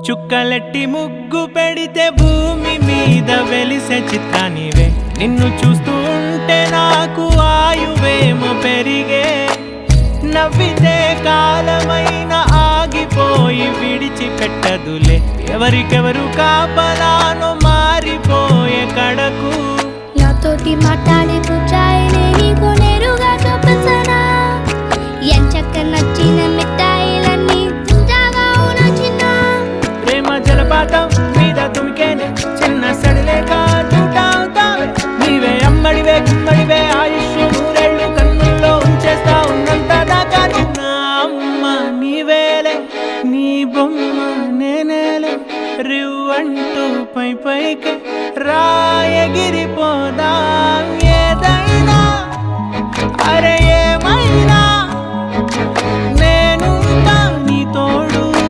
చుక్కలెట్టి ముగ్గు పెడితే భూమి మీద వెలిసే చిత్రానివే. నిన్ను చూస్తూ ఉంటే నాకు ఆయువేమో పెరిగే. నవ్వితే కాలమైన ఆగిపోయి విడిచిపెట్టదులే. ఎవరికెవరు కాపలానో మారిపోయే కడకు. నాతోటి మాట్లాడే పుచ్చాయినే నీకు నేరుగా చూపించనా? ఎంచక్క నచ్చిన మిఠాయిలన్నీ తింటావా నా చిన్న? ప్రేమ జలపాతం మీద తుమికేనే చిన్న సడిలేక చూటావుతావే. నీవే అమ్మడివే గుమ్మడివే ఆయుష్ నూరేళ్ళు కన్నుల్లో ఉంచేస్తా ఉన్నంత దాకా. నా అమ్మ నీవేలే, నీ బొమ్మ నేనేలే. రివ్వంటూ పై పైకి రాయగిరిపోదాం ఏదైనా. అరే